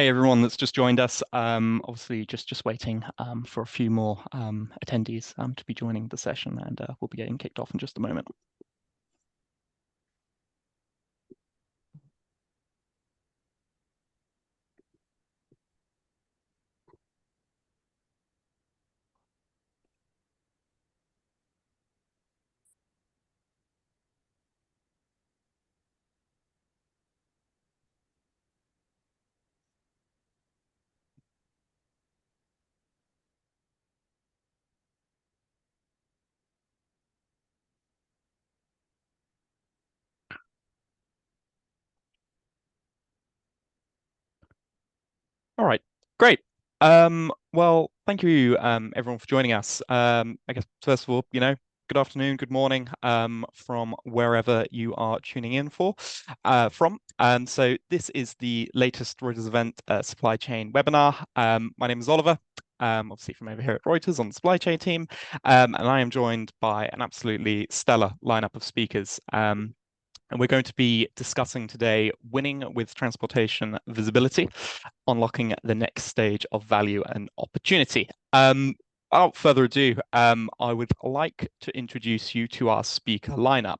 Hey everyone that's just joined us. Obviously just waiting for a few more attendees to be joining the session, and we'll be getting kicked off in just a moment. All right, great. Well, thank you, everyone, for joining us. I guess first of all, good afternoon, good morning, from wherever you are tuning in from. So this is the latest Reuters event supply chain webinar. My name is Oliver. Obviously from over here at Reuters on the supply chain team, and I am joined by an absolutely stellar lineup of speakers. And we're going to be discussing today winning with transportation visibility, unlocking the next stage of value and opportunity. Without further ado, I would like to introduce you to our speaker lineup.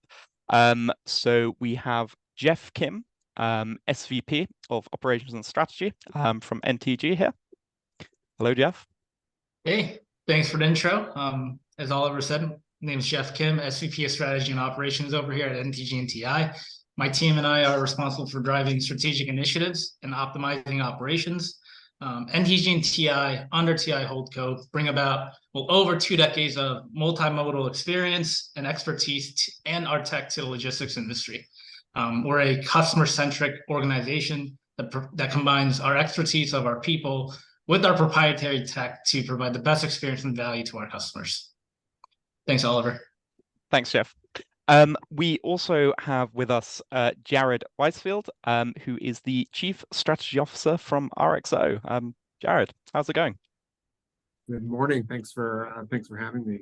So we have Jeff Kim, SVP of Operations and Strategy from NTG here. Hello, Jeff. Hey, thanks for the intro. As Oliver said, my name is Jeff Kim, SVP of Strategy and Operations over here at NTG and TI. My team and I are responsible for driving strategic initiatives and optimizing operations. NTG and TI, under TI Holdco, bring about over 2 decades of multimodal experience and expertise and our tech to the logistics industry. We're a customer-centric organization that combines our expertise of our people with our proprietary tech to provide the best experience and value to our customers. Thanks, Oliver. Thanks, Jeff. We also have with us Jared Weisfield, who is the Chief Strategy Officer from RXO. Jared, how's it going? Good morning. Thanks for having me.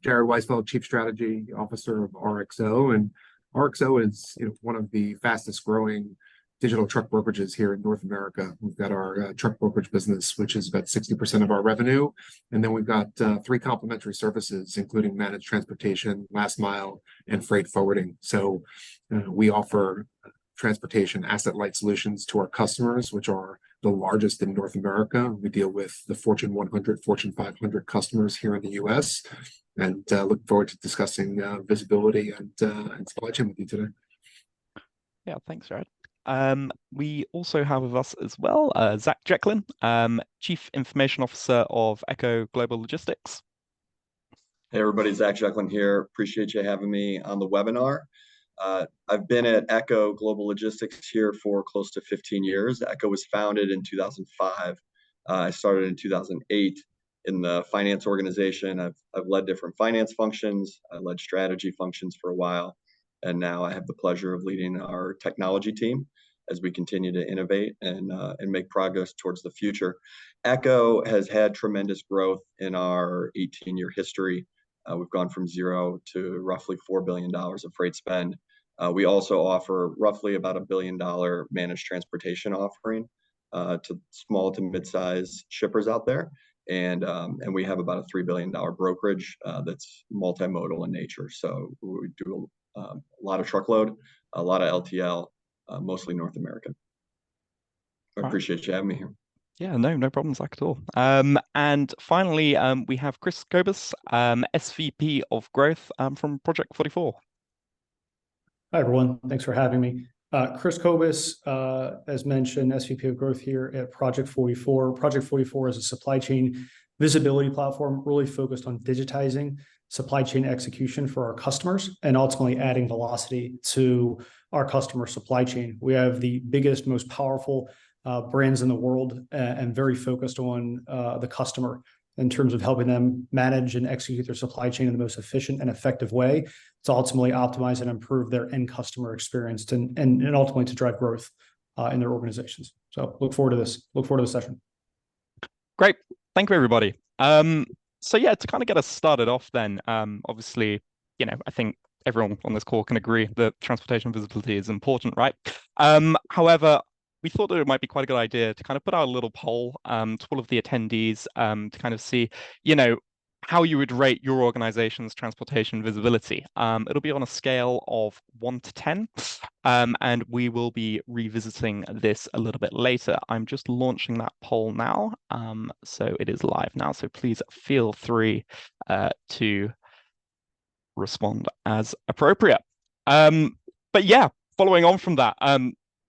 Jared Weisfeld, Chief Strategy Officer of RXO, and RXO is one of the fastest growing digital truck brokerages here in North America. We've got our truck brokerage business, which is about 60% of our revenue, and then we've got 3 complementary services, including managed transportation, last mile, and freight forwarding. So we offer transportation asset-light solutions to our customers, which are the largest in North America. We deal with the Fortune 100, Fortune 500 customers here in the U.S., and look forward to discussing visibility and supply chain with you today. Yeah, thanks, Jared. We also have with us as well Zach Jecklin, Chief Information Officer of Echo Global Logistics. Hey everybody, Zach Jecklin here. Appreciate you having me on the webinar. I've been at Echo Global Logistics here for close to 15 years. Echo was founded in 2005. I started in 2008 in the finance organization. I've led different finance functions. I led strategy functions for a while. And now I have the pleasure of leading our technology team as we continue to innovate and make progress towards the future. Echo has had tremendous growth in our 18-year history. We've gone from 0 to roughly $4 billion of freight spend. We also offer roughly about $1 billion managed transportation offering to small to mid-size shippers out there. And we have about a $3 billion brokerage that's multimodal in nature. So we do a lot of truckload, a lot of LTL, mostly North American. I appreciate you having me here. Yeah, no problems Zach, at all. And finally, we have Chris Kobus, SVP of Growth from Project 44. Hi, everyone. Thanks for having me. Chris Kobus, as mentioned, SVP of Growth here at Project 44. Project 44 is a supply chain visibility platform really focused on digitizing supply chain execution for our customers and ultimately adding velocity to our customer supply chain. We have the biggest, most powerful brands in the world and very focused on the customer in terms of helping them manage and execute their supply chain in the most efficient and effective way to ultimately optimize and improve their end customer experience and ultimately to drive growth in their organizations. So look forward to this. Look forward to the session. Great. Thank you, everybody. So yeah, to kind of get us started off then, obviously, I think everyone on this call can agree that transportation visibility is important, right? However, we thought that it might be quite a good idea to kind of put out a little poll to all of the attendees to kind of see, you know, how you would rate your organization's transportation visibility. It'll be on a scale of 1 to 10, and we will be revisiting this a little bit later. I'm just launching that poll now, so it is live now. So please feel free to respond as appropriate. But yeah, following on from that,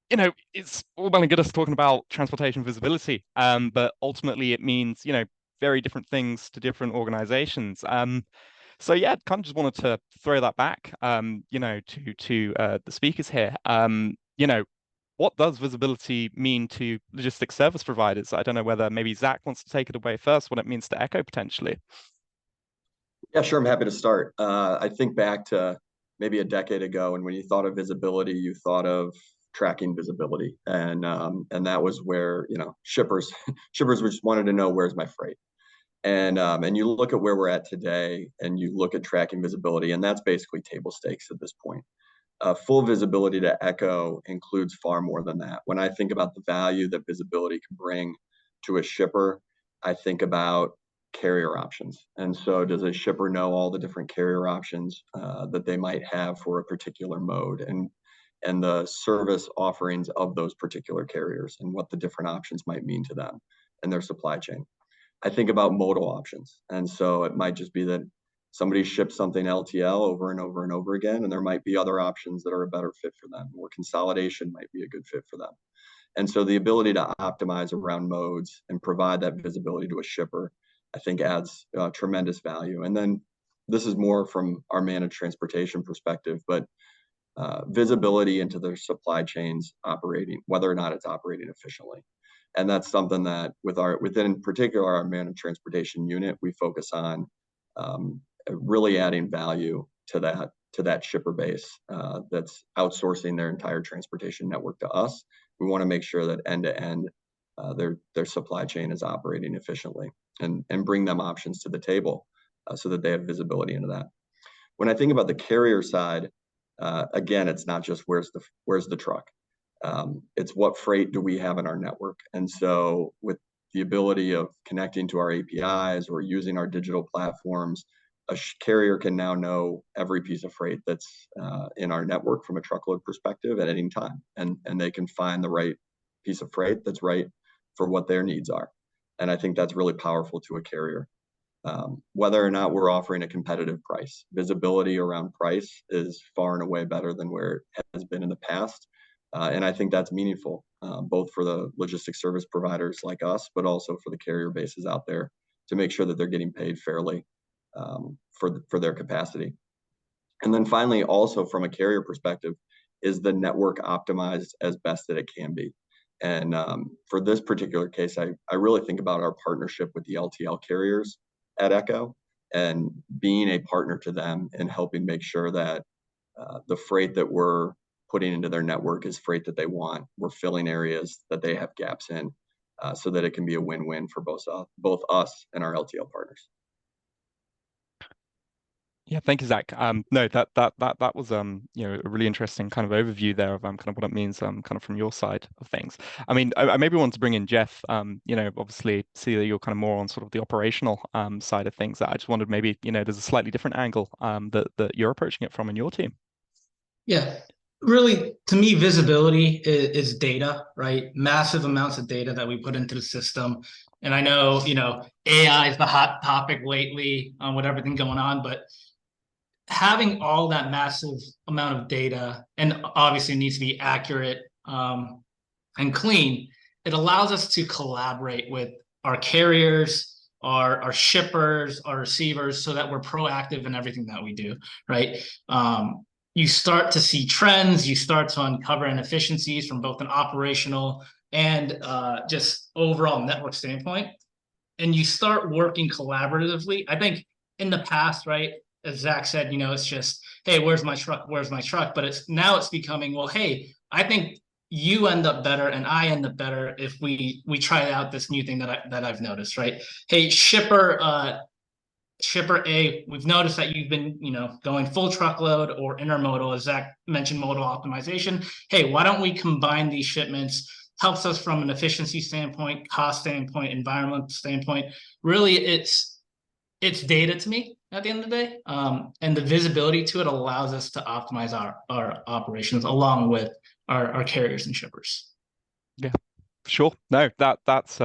you know, it's all well and good us talking about transportation visibility, but ultimately it means, you know, very different things to different organizations. So yeah, kind of just wanted to throw that back, you know, to the speakers here. You know, what does visibility mean to logistics service providers? I don't know whether maybe Zach wants to take it away first, what it means to Echo potentially. Yeah, sure. I'm happy to start. I think back to maybe a decade ago, and when you thought of visibility, you thought of tracking visibility, and that was where, you know, shippers just wanted to know, where's my freight. And you look at where we're at today, and you look at tracking visibility, and that's basically table stakes at this point. Full visibility to Echo includes far more than that. When I think about the value that visibility can bring to a shipper, I think about carrier options. And so, does a shipper know all the different carrier options that they might have for a particular mode, and the service offerings of those particular carriers, and what the different options might mean to them and their supply chain? I think about modal options. And so it might just be that somebody ships something LTL over and over and over again, and there might be other options that are a better fit for them, or consolidation might be a good fit for them. And so the ability to optimize around modes and provide that visibility to a shipper, I think adds tremendous value. And then this is more from our managed transportation perspective, but visibility into their supply chains operating, whether or not it's operating efficiently. And that's something that within in particular our managed transportation unit, we focus on really adding value to that shipper base that's outsourcing their entire transportation network to us. We want to make sure that end to end their supply chain is operating efficiently, and bring them options to the table so that they have visibility into that. When I think about the carrier side, again, it's not just where's the truck. It's what freight do we have in our network. And so with the ability of connecting to our APIs or using our digital platforms, a carrier can now know every piece of freight that's in our network from a truckload perspective at any time. And they can find the right piece of freight that's right for what their needs are. And I think that's really powerful to a carrier. Whether or not we're offering a competitive price, visibility around price is far and away better than where it has been in the past. And I think that's meaningful, both for the logistics service providers like us, but also for the carrier bases out there, to make sure that they're getting paid fairly for their capacity. And then finally, also from a carrier perspective, is the network optimized as best that it can be? And for this particular case, I really think about our partnership with the LTL carriers at Echo, and being a partner to them and helping make sure that the freight that we're putting into their network is freight that they want. We're filling areas that they have gaps in, so that it can be a win-win for both us and our LTL partners. Yeah, thank you, Zach. No, that was you know, a really interesting kind of overview there of kind of what it means kind of from your side of things. I mean, I maybe want to bring in Jeff. You know, obviously see that you're kind of more on sort of the operational side of things. I just wondered maybe, you know, there's a slightly different angle that you're approaching it from in your team. Yeah, really, to me, visibility is data, right? Massive amounts of data that we put into the system. And I know, you know, AI is the hot topic lately with everything going on, but having all that massive amount of data, and obviously it needs to be accurate and clean, it allows us to collaborate with our carriers, our shippers, our receivers, so that we're proactive in everything that we do, right? You start to see trends, you start to uncover inefficiencies from both an operational and just overall network standpoint, and you start working collaboratively. I think in the past, right, as Zach said, you know, it's just, hey, where's my truck? Where's my truck? But it's becoming, well, hey, I think you end up better and I end up better if we try out this new thing that I've noticed, right? Hey, shipper A, we've noticed that you've been, you know, going full truckload or intermodal, as Zach mentioned, modal optimization. Hey, why don't we combine these shipments helps us from an efficiency standpoint, cost standpoint, environment standpoint. Really, it's data to me at the end of the day, and the visibility to it allows us to optimize our operations along with our carriers and shippers. Yeah, sure. No, that's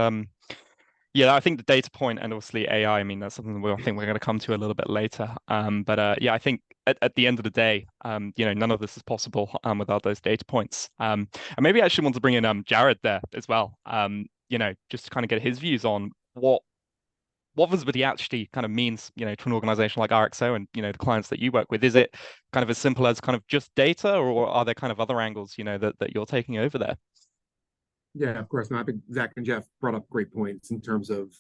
yeah, I think the data point and obviously AI, I mean, that's something I think we're going to come to a little bit later. But yeah, I think at the end of the day, none of this is possible without those data points. And maybe I actually want to bring in Jared there as well. Just to kind of get his views on what visibility actually kind of means, to an organization like RXO and the clients that you work with. Is it kind of as simple as kind of just data, or are there kind of other angles, that you're taking over there? Yeah, of course. No, I think Zach and Jeff brought up great points in terms of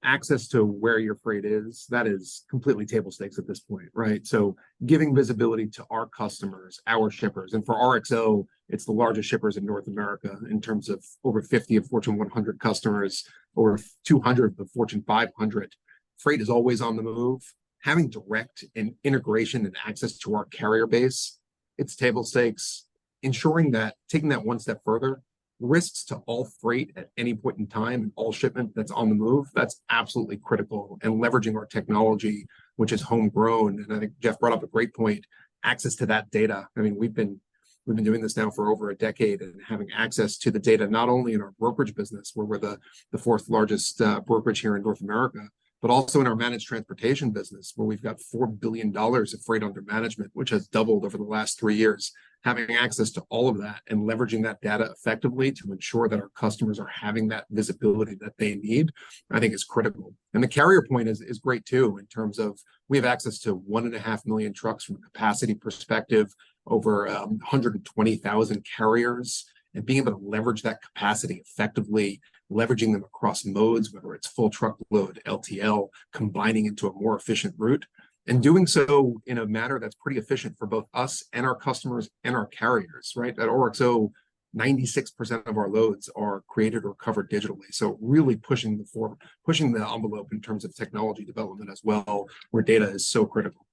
access to where your freight is. That is completely table stakes at this point, right? So giving visibility to our customers, our shippers, and for RXO, it's the largest shippers in North America in terms of over 50 of Fortune 100 customers, over 200 of the Fortune 500. Freight is always on the move. Having direct and integration and access to our carrier base, it's table stakes. Ensuring that taking that one step further, risks to all freight at any point in time and all shipment that's on the move, that's absolutely critical. And leveraging our technology, which is homegrown. And I think Jeff brought up a great point, access to that data. I mean, we've been doing this now for over a decade, and having access to the data, not only in our brokerage business, where we're the fourth largest brokerage here in North America, but also in our managed transportation business, where we've got $4 billion of freight under management, which has doubled over the last 3 years. Having access to all of that and leveraging that data effectively to ensure that our customers are having that visibility that they need, I think is critical. And the carrier point is great too, in terms of we have access to 1.5 million trucks from a capacity perspective, over 120,000 carriers, and being able to leverage that capacity effectively, leveraging them across modes, whether it's full truckload, LTL, combining into a more efficient route, and doing so in a manner that's pretty efficient for both us and our customers and our carriers, right? At RXO, 96% of our loads are created or covered digitally. So really pushing the envelope in terms of technology development as well, where data is so critical.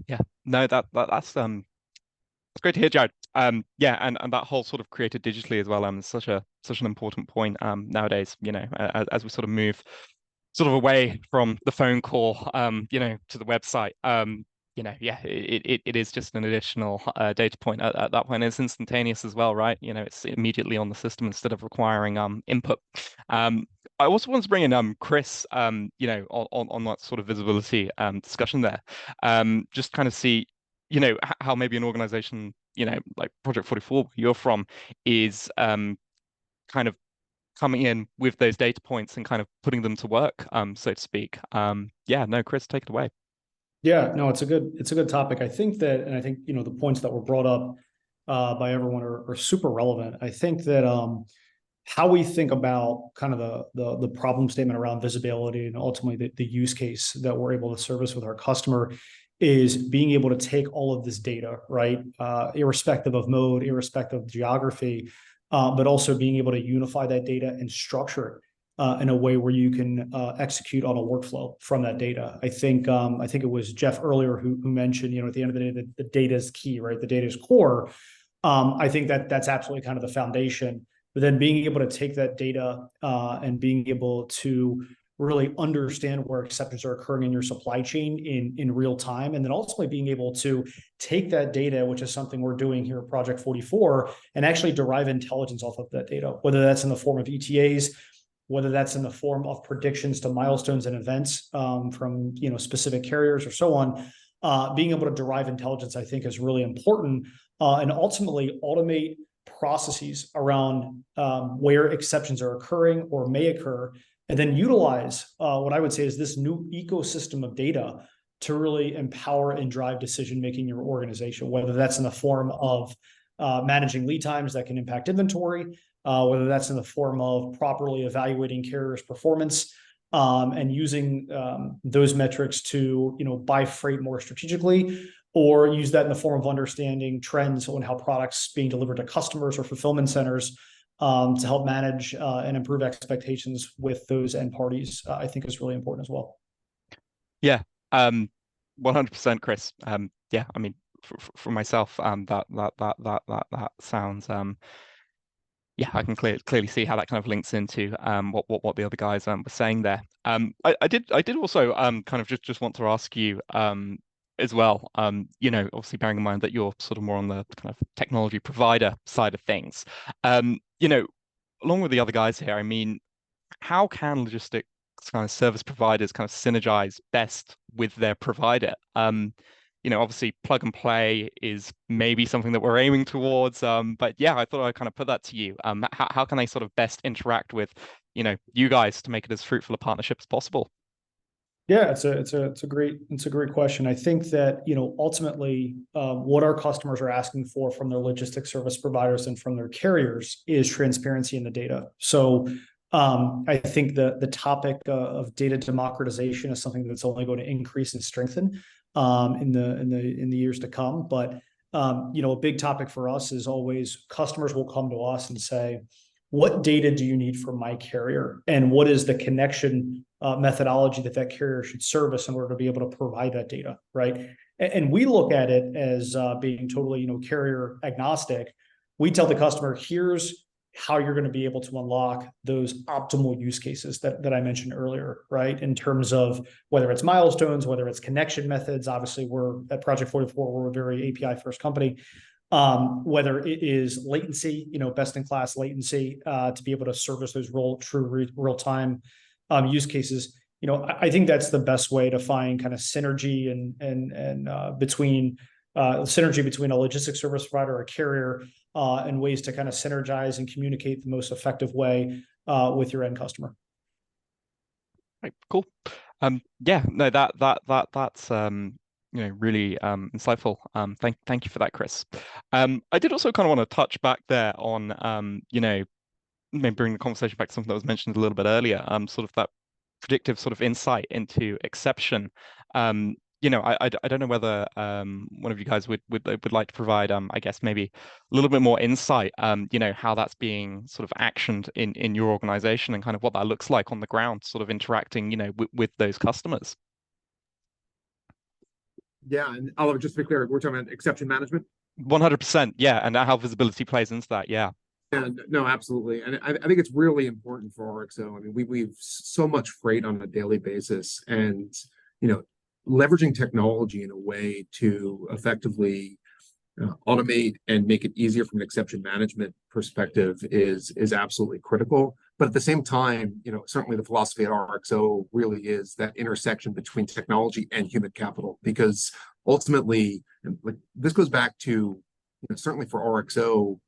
Yeah, no, that's it's great to hear, Jared. Yeah, and that whole sort of created digitally as well. Is such an important point nowadays. As we sort of move sort of away from the phone call, to the website. Yeah, it is just an additional data point at that point. It's instantaneous as well, right? It's immediately on the system instead of requiring input. I also want to bring in Chris, on that sort of visibility discussion there. Just kind of see, how maybe an organization, like Project 44, where you're from, is kind of coming in with those data points and kind of putting them to work, so to speak. Yeah, no, Chris, take it away. Yeah, no, it's a good topic. I think the points that were brought up by everyone are super relevant. I think that how we think about kind of the problem statement around visibility and ultimately the use case that we're able to service with our customer is being able to take all of this data, right? Irrespective of mode, irrespective of geography, but also being able to unify that data and structure it in a way where you can execute on a workflow from that data. I think it was Jeff earlier who mentioned, at the end of the day, the data is key, right? The data is core. I think that's absolutely kind of the foundation. But then being able to take that data and being able to really understand where exceptions are occurring in your supply chain in real time, and then ultimately being able to take that data, which is something we're doing here at Project 44, and actually derive intelligence off of that data, whether that's in the form of ETAs, whether that's in the form of predictions to milestones and events from specific carriers or so on. Being able to derive intelligence, I think, is really important, and ultimately automate processes around where exceptions are occurring or may occur, and then utilize what I would say is this new ecosystem of data to really empower and drive decision-making in your organization, whether that's in the form of managing lead times that can impact inventory, whether that's in the form of properly evaluating carriers' performance, and using those metrics to buy freight more strategically, or use that in the form of understanding trends on how products being delivered to customers or fulfillment centers to help manage and improve expectations with those end parties, I think is really important as well. Yeah, 100%, Chris. Yeah, I mean, for myself, that sounds Yeah, I can clearly see how that kind of links into what the other guys were saying there. I did also kind of just want to ask you as well. Obviously bearing in mind that you're sort of more on the kind of technology provider side of things. You know, along with the other guys here, I mean, how can logistics kind of service providers kind of synergize best with their provider? Obviously plug and play is maybe something that we're aiming towards. But yeah, I thought I'd kind of put that to you. How can they sort of best interact with, you guys to make it as fruitful a partnership as possible? Yeah, it's a great question. I think that, ultimately, what our customers are asking for from their logistics service providers and from their carriers is transparency in the data. So I think the topic of data democratization is something that's only going to increase and strengthen in the years to come. But a big topic for us is always customers will come to us and say, what data do you need from my carrier, and what is the connection methodology that carrier should service in order to be able to provide that data, right? And we look at it as being totally, carrier agnostic. We tell the customer, here's how you're going to be able to unlock those optimal use cases that I mentioned earlier, right? In terms of whether it's milestones, whether it's connection methods. Obviously, we're at Project 44, we're a very API first company. Whether it is latency, best in class latency, to be able to service those true real time use cases. I think that's the best way to find kind of synergy and between synergy between a logistics service provider or a carrier, and ways to kind of synergize and communicate the most effective way with your end customer. Right, cool. Yeah, no, that's really insightful. Thank you for that, Chris. I did also kind of want to touch back there on maybe bring the conversation back to something that was mentioned a little bit earlier, sort of that predictive sort of insight into exception. I don't know whether one of you guys would like to provide I guess maybe a little bit more insight, how that's being sort of actioned in your organization and kind of what that looks like on the ground, sort of interacting, with those customers. Yeah, and Oliver, just to be clear, we're talking about exception management. 100%, yeah, and how visibility plays into that, yeah. Yeah, no, absolutely. And I think it's really important for RXO. I mean, we've so much freight on a daily basis, and you know, leveraging technology in a way to effectively automate and make it easier from an exception management perspective is absolutely critical. But at the same time, certainly the philosophy at RXO really is that intersection between technology and human capital, because ultimately, like this goes back to, certainly for RXO,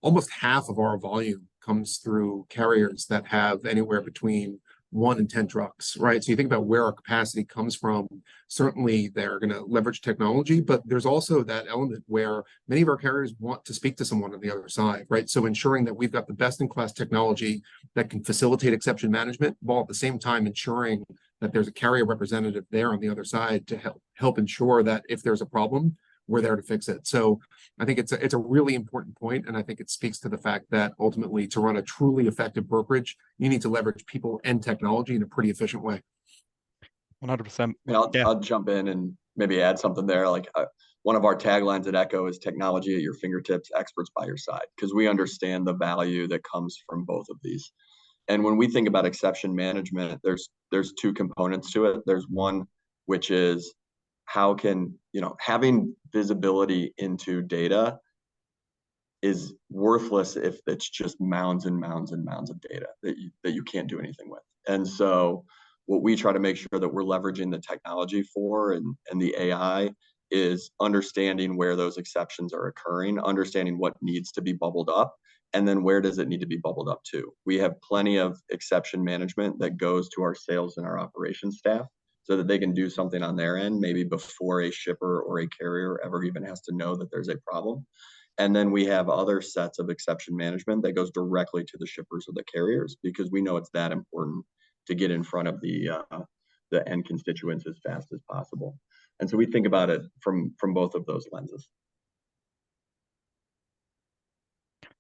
almost half of our volume comes through carriers that have anywhere between 1 and 10 trucks, right? So you think about where our capacity comes from. Certainly, they're going to leverage technology, but there's also that element where many of our carriers want to speak to someone on the other side, right? So ensuring that we've got the best-in-class technology that can facilitate exception management, while at the same time ensuring that there's a carrier representative there on the other side to help ensure that if there's a problem, we're there to fix it. So I think it's a really important point, and I think it speaks to the fact that ultimately, to run a truly effective brokerage, you need to leverage people and technology in a pretty efficient way. 100%. I'll jump in and maybe add something there. Like one of our taglines at Echo is technology at your fingertips, experts by your side, because we understand the value that comes from both of these. And when we think about exception management, there's two components to it. There's one, which is how can, having visibility into data is worthless if it's just mounds and mounds and mounds of data that you can't do anything with. And so what we try to make sure that we're leveraging the technology for and the AI is understanding where those exceptions are occurring, understanding what needs to be bubbled up, and then where does it need to be bubbled up to. We have plenty of exception management that goes to our sales and our operations staff so that they can do something on their end, maybe before a shipper or a carrier ever even has to know that there's a problem. And then we have other sets of exception management that goes directly to the shippers or the carriers, because we know it's that important to get in front of the end constituents as fast as possible. And so we think about it from both of those lenses.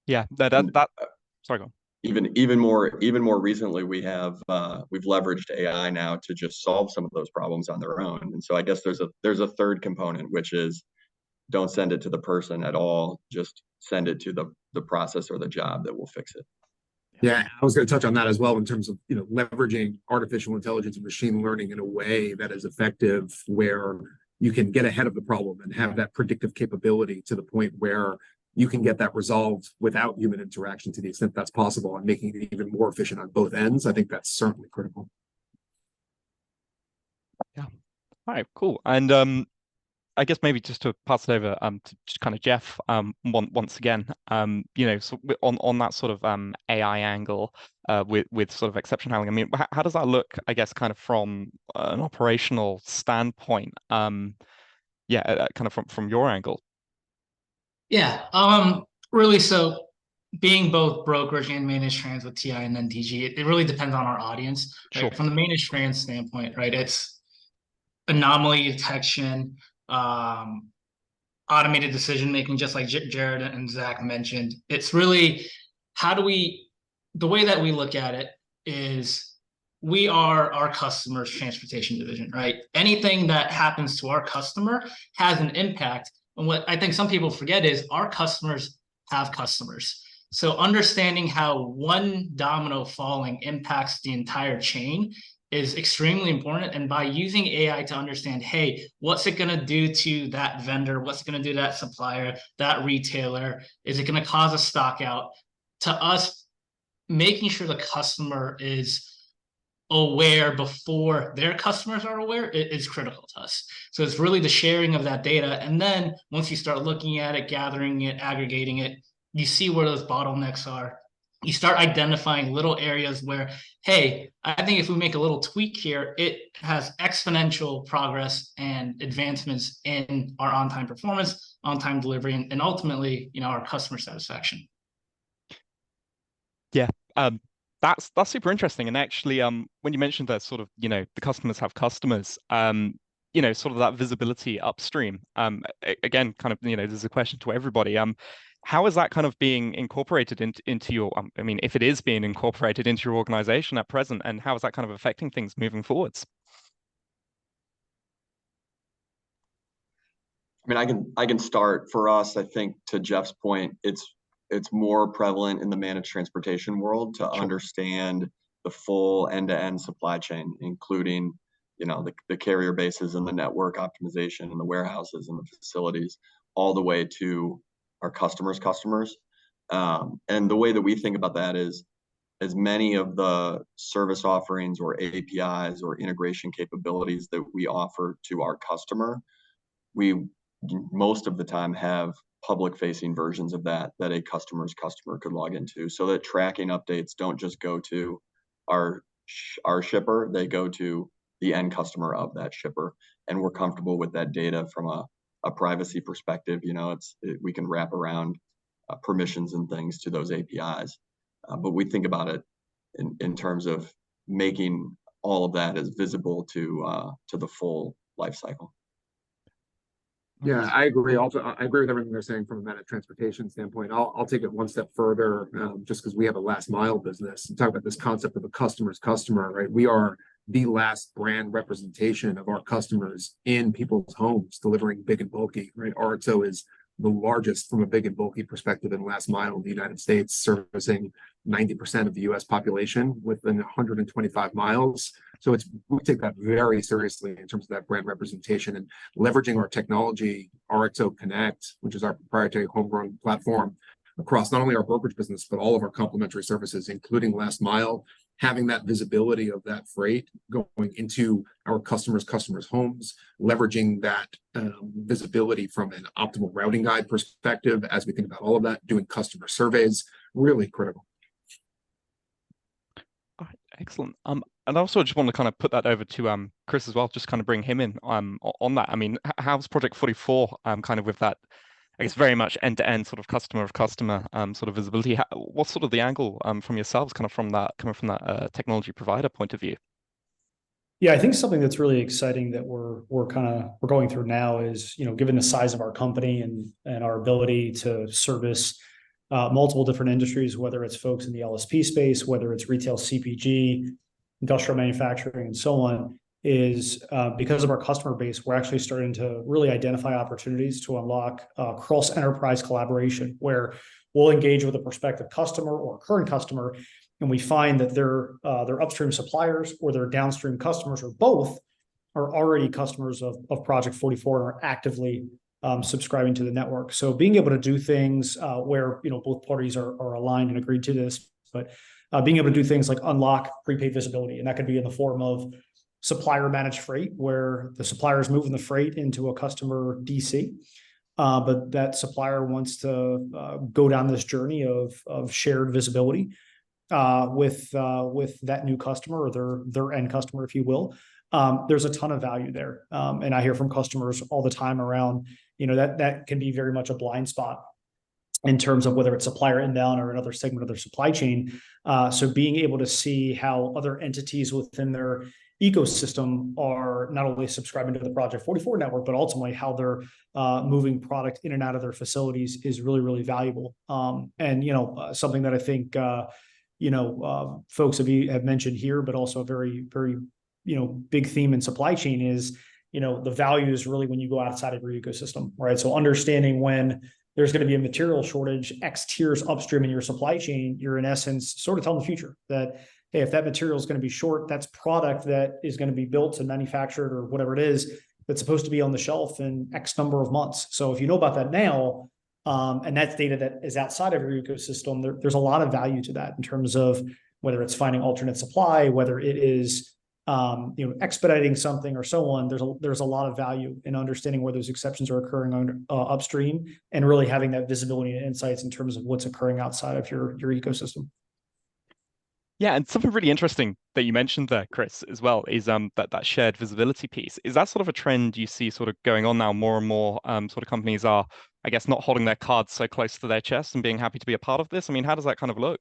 Yeah, sorry, go on. Even more recently, we've leveraged AI now to just solve some of those problems on their own. And so I guess there's a third component, which is don't send it to the person at all. Just send it to the process or the job that will fix it. Yeah, I was going to touch on that as well in terms of, leveraging artificial intelligence and machine learning in a way that is effective, where you can get ahead of the problem and have that predictive capability to the point where you can get that resolved without human interaction to the extent that's possible, and making it even more efficient on both ends. I think that's certainly critical. Yeah. All right, cool. And I guess maybe just to pass it over to just kind of Jeff once again, so on that sort of AI angle with sort of exception handling. I mean, how does that look, I guess, kind of from an operational standpoint? Kind of from your angle. Yeah, really. So being both brokerage and managed trans with TI and NTG, it really depends on our audience, right? Sure. From the managed trans standpoint, right? It's anomaly detection, automated decision making, just like Jared and Zach mentioned. It's really the way that we look at it is we are our customer's transportation division, right? Anything that happens to our customer has an impact. And what I think some people forget is our customers have customers. So understanding how one domino falling impacts the entire chain is extremely important. And by using AI to understand, hey, what's it going to do to that vendor? What's it going to do to that supplier, that retailer? Is it going to cause a stock out? To us, making sure the customer is aware before their customers are aware is critical to us. So it's really the sharing of that data. And then once you start looking at it, gathering it, aggregating it, you see where those bottlenecks are. You start identifying little areas where, hey, I think if we make a little tweak here, it has exponential progress and advancements in our on-time performance, on-time delivery, and ultimately, our customer satisfaction. Yeah. That's super interesting. And actually, when you mentioned that sort of, the customers have customers, sort of that visibility upstream. Again, kind of, there's a question to everybody. How is that kind of being incorporated into your, I mean, if it is being incorporated into your organization at present, and how is that kind of affecting things moving forwards? I mean, I can start. For us, I think, to Jeff's point, it's more prevalent in the managed transportation world to understand the full end-to-end supply chain, including, the carrier bases and the network optimization and the warehouses and the facilities, all the way to our customers' customers. And the way that we think about that is, as many of the service offerings or APIs or integration capabilities that we offer to our customer, we most of the time have public-facing versions of that a customer's customer could log into, so that tracking updates don't just go to our shipper, they go to the end customer of that shipper, and we're comfortable with that data from a privacy perspective. We can wrap around permissions and things to those APIs, but we think about it in terms of making all of that as visible to the full life cycle. Yeah, I agree. Also, I agree with everything they're saying from a managed transportation standpoint. I'll take it one step further, just because we have a last mile business, and talk about this concept of a customer's customer, right? We are the last brand representation of our customers in people's homes, delivering big and bulky, right? RXO is the largest from a big and bulky perspective in last mile in the United States, servicing 90% of the US population within 125 miles. So we take that very seriously in terms of that brand representation, and leveraging our technology, RXO Connect, which is our proprietary homegrown platform, across not only our brokerage business, but all of our complementary services, including last mile, having that visibility of that freight going into our customers' homes, leveraging that visibility from an optimal routing guide perspective as we think about all of that, doing customer surveys, really critical. All right, excellent. And I also just want to kind of put that over to Chris as well, just kind of bring him in on that. I mean, how's Project 44 kind of with that, I guess, very much end-to-end sort of customer sort of visibility? What's sort of the angle from yourselves, kind of coming from that technology provider point of view? Yeah, I think something that's really exciting that we're going through now is, given the size of our company and our ability to service multiple different industries, whether it's folks in the LSP space, whether it's retail CPG, industrial manufacturing, and so on. is because of our customer base, we're actually starting to really identify opportunities to unlock cross-enterprise collaboration, where we'll engage with a prospective customer or a current customer, and we find that their upstream suppliers or their downstream customers or both are already customers of Project 44 and are actively subscribing to the network. So being able to do things where both parties are aligned and agreed to this, but being able to do things like unlock prepaid visibility, and that could be in the form of supplier managed freight, where the supplier is moving the freight into a customer DC, but that supplier wants to go down this journey of shared visibility with that new customer or their end customer, if you will. There's a ton of value there, and I hear from customers all the time around that can be very much a blind spot in terms of whether it's supplier inbound or another segment of their supply chain. So being able to see how other entities within their ecosystem are not only subscribing to the Project 44 network, but ultimately how they're moving product in and out of their facilities is really, really valuable. And something that I think folks have mentioned here, but also a very, very big theme in supply chain is the value is really when you go outside of your ecosystem, right? So understanding when there's going to be a material shortage X tiers upstream in your supply chain, you're in essence sort of telling the future that, hey, if that material is going to be short, that's product that is going to be built and manufactured or whatever it is that's supposed to be on the shelf in X number of months. So if you know about that now, and that's data that is outside of your ecosystem, there's a lot of value to that in terms of whether it's finding alternate supply, whether it is expediting something or so on. There's a lot of value in understanding where those exceptions are occurring upstream and really having that visibility and insights in terms of what's occurring outside of your ecosystem. Yeah, and something really interesting that you mentioned there, Chris, as well, is that shared visibility piece. Is that sort of a trend you see sort of going on now? More and more sort of companies are, I guess, not holding their cards so close to their chest and being happy to be a part of this. I mean, how does that kind of look?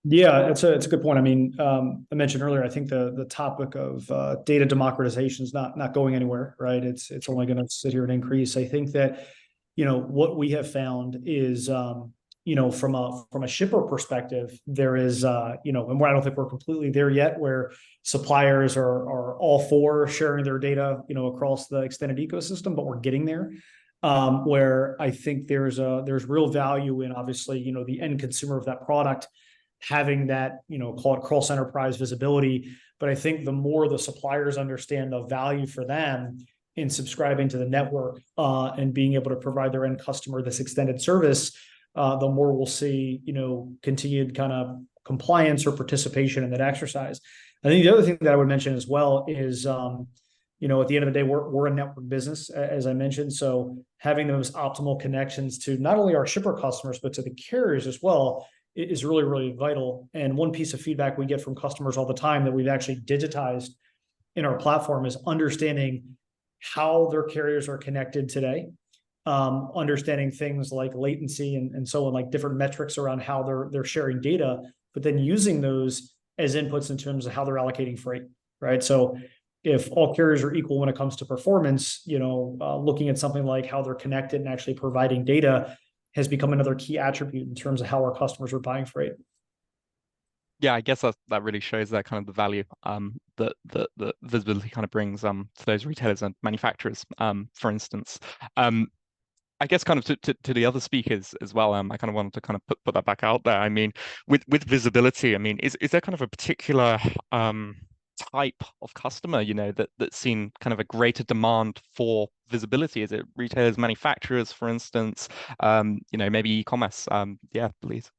Yeah, it's a good point. I mean, I mentioned earlier, I think the topic of data democratization is not going anywhere, right? It's only going to sit here and increase. I think that what we have found is from a shipper perspective, there is and where I don't think we're completely there yet, where suppliers are all for sharing their data across the extended ecosystem, but we're getting there. Where I think there's real value in obviously the end consumer of that product having that, call it cross enterprise visibility. But I think the more the suppliers understand the value for them in subscribing to the network and being able to provide their end customer this extended service, the more we'll see, continued kind of compliance or participation in that exercise. I think the other thing that I would mention as well is, at the end of the day, we're a network business, as I mentioned. So having those optimal connections to not only our shipper customers, but to the carriers as well, is really, really vital. And one piece of feedback we get from customers all the time that we've actually digitized in our platform is understanding how their carriers are connected today, understanding things like latency and so on, like different metrics around how they're sharing data, but then using those as inputs in terms of how they're allocating freight, right? So if all carriers are equal when it comes to performance, looking at something like how they're connected and actually providing data has become another key attribute in terms of how our customers are buying freight. Yeah, I guess that really shows that kind of the value that the visibility kind of brings to those retailers and manufacturers, for instance. I guess kind of to the other speakers as well, I kind of wanted to kind of put that back out there. I mean, with visibility, I mean, is there kind of a particular type of customer, that's seen kind of a greater demand for visibility? Is it retailers, manufacturers, for instance, maybe e-commerce? Yeah, please.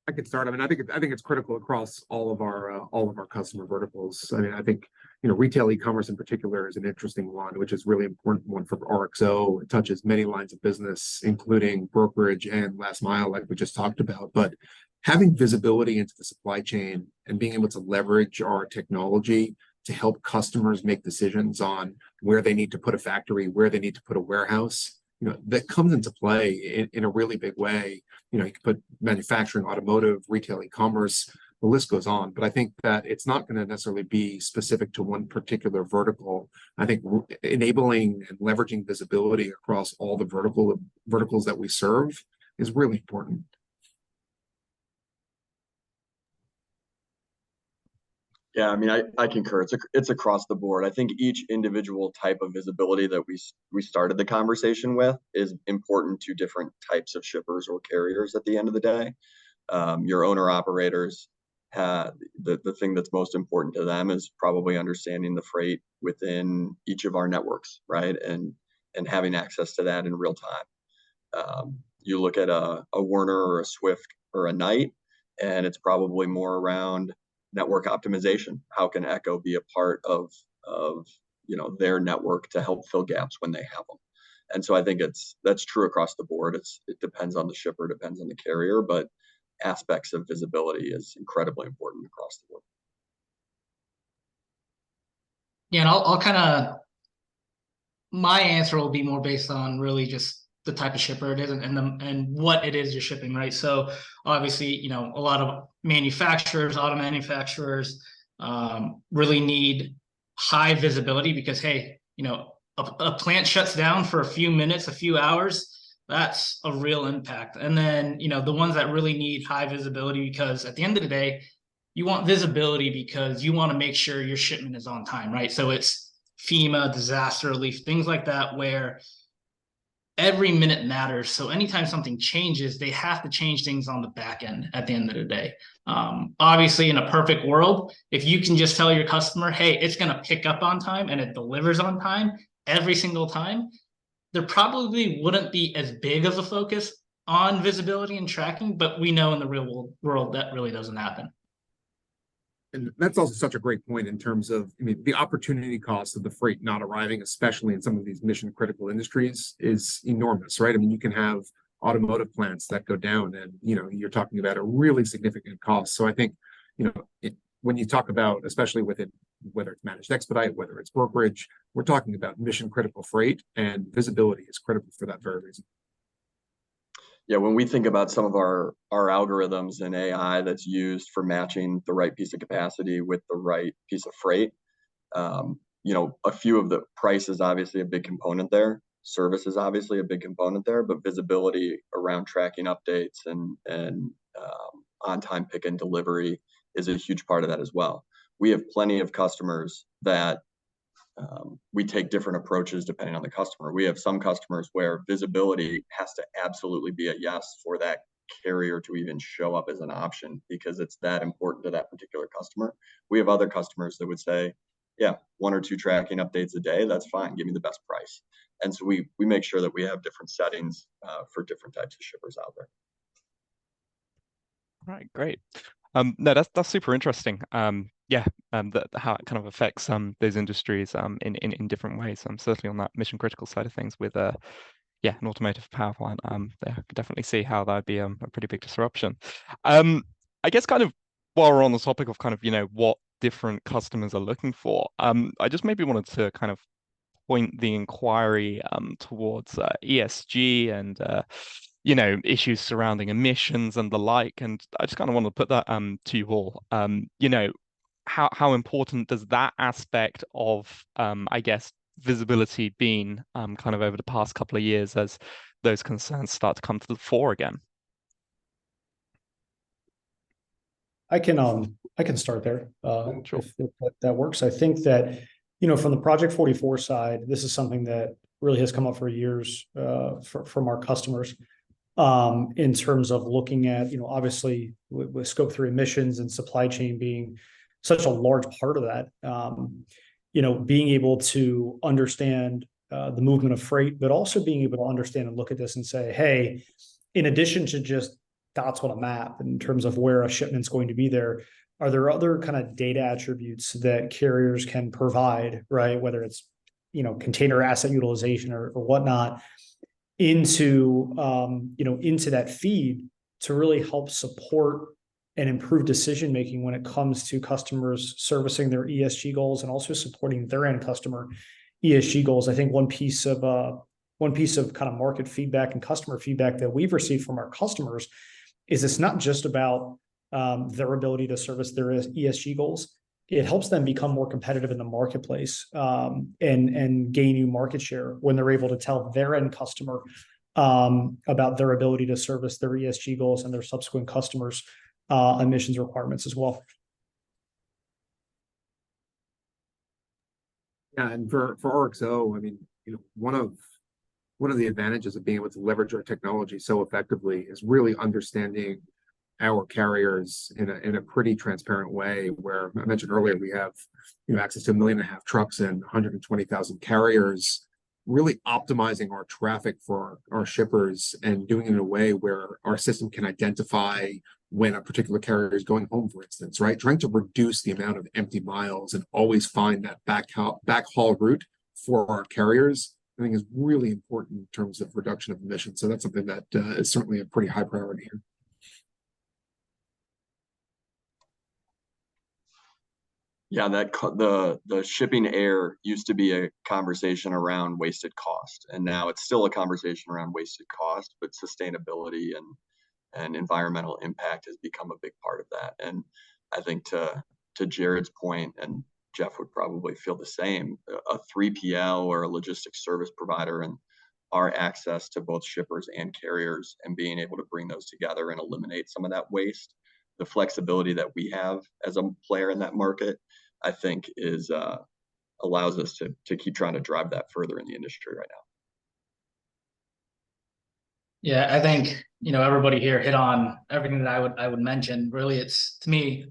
I could start. I mean, I think it's critical across all of our customer verticals. I mean, I think retail e-commerce in particular is an interesting one, which is really important one for RXO. It touches many lines of business, including brokerage and last mile, like we just talked about. But having visibility into the supply chain and being able to leverage our technology to help customers make decisions on where they need to put a factory, where they need to put a warehouse, that comes into play in a really big way. You can put manufacturing, automotive, retail, e-commerce, the list goes on. But I think that it's not going to necessarily be specific to one particular vertical. I think enabling and leveraging visibility across all the verticals that we serve is really important. Yeah, I mean, I concur. It's across the board. I think each individual type of visibility that we started the conversation with is important to different types of shippers or carriers at the end of the day. Your owner operators, the thing that's most important to them is probably understanding the freight within each of our networks, right? And having access to that in real time. You look at a Werner or a Swift or a Knight, and it's probably more around network optimization. How can Echo be a part of their network to help fill gaps when they have them? And so I think that's true across the board. It depends on the shipper, depends on the carrier, but aspects of visibility is incredibly important across the board. Yeah, and I'll kind of, my answer will be more based on really just the type of shipper it is and what it is you're shipping, right? So obviously, a lot of manufacturers, auto manufacturers, really need high visibility because, hey, a plant shuts down for a few minutes, a few hours. That's a real impact. And then, the ones that really need high visibility, because at the end of the day, you want visibility because you want to make sure your shipment is on time, right? So it's FEMA, disaster relief, things like that, where every minute matters. So anytime something changes, they have to change things on the back end at the end of the day. Obviously, in a perfect world, if you can just tell your customer, hey, it's going to pick up on time and it delivers on time every single time, there probably wouldn't be as big of a focus on visibility and tracking, but we know in the real world that really doesn't happen. And that's also such a great point in terms of, I mean, the opportunity cost of the freight not arriving, especially in some of these mission critical industries, is enormous, right? I mean, you can have automotive plants that go down and, you're talking about a really significant cost. So I think, when you talk about, especially with it, whether it's managed expedite, whether it's brokerage, we're talking about mission critical freight, and visibility is critical for that very reason. Yeah, when we think about some of our algorithms and AI that's used for matching the right piece of capacity with the right piece of freight, a few of the price is obviously a big component there. Service is obviously a big component there, but visibility around tracking updates and on-time pick and delivery is a huge part of that as well. We have plenty of customers that we take different approaches depending on the customer. We have some customers where visibility has to absolutely be a yes for that carrier to even show up as an option because it's that important to that particular customer. We have other customers that would say, yeah, 1 or 2 tracking updates a day, that's fine. Give me the best price. And so we make sure that we have different settings for different types of shippers out there. Right, great. No, that's super interesting. Yeah, how it kind of affects those industries in different ways. Certainly on that mission critical side of things with yeah, an automotive power plant. I could definitely see how that'd be a pretty big disruption. I guess kind of while we're on the topic of kind of what different customers are looking for, I just maybe wanted to kind of point the inquiry towards ESG and issues surrounding emissions and the like. And I just kind of want to put that to you all. How important does that aspect of I guess visibility been kind of over the past couple of years as those concerns start to come to the fore again? I can start there Sure. if that works. I think that from the Project 44 side, this is something that really has come up for years from our customers in terms of looking at obviously with scope 3 emissions and supply chain being such a large part of that. Being able to understand the movement of freight, but also being able to understand and look at this and say, hey, in addition to just dots on a map in terms of where a shipment's going to be there, are there other kind of data attributes that carriers can provide, right? Whether it's, container asset utilization or whatnot into that feed to really help support and improve decision-making when it comes to customers servicing their ESG goals and also supporting their end customer ESG goals. I think one piece of kind of market feedback and customer feedback that we've received from our customers is it's not just about their ability to service their ESG goals. It helps them become more competitive in the marketplace and gain new market share when they're able to tell their end customer about their ability to service their ESG goals and their subsequent customers' emissions requirements as well. Yeah, and for RXO, I mean, one of the advantages of being able to leverage our technology so effectively is really understanding our carriers in a pretty transparent way. Where I mentioned earlier, we have access to 1.5 million trucks and 120,000 carriers, really optimizing our traffic for our shippers and doing it in a way where our system can identify when a particular carrier is going home, for instance, right? Trying to reduce the amount of empty miles and always find that backhaul route for our carriers, I think is really important in terms of reduction of emissions. So that's something that is certainly a pretty high priority here. Yeah, the shipping air used to be a conversation around wasted cost, and now it's still a conversation around wasted cost, but sustainability and environmental impact has become a big part of that. And I think to Jared's point, and Jeff would probably feel the same, a 3PL or a logistics service provider and our access to both shippers and carriers and being able to bring those together and eliminate some of that waste, the flexibility that we have as a player in that market, I think is allows us to keep trying to drive that further in the industry right now. Yeah, I think everybody here hit on everything that I would mention. Really, it's to me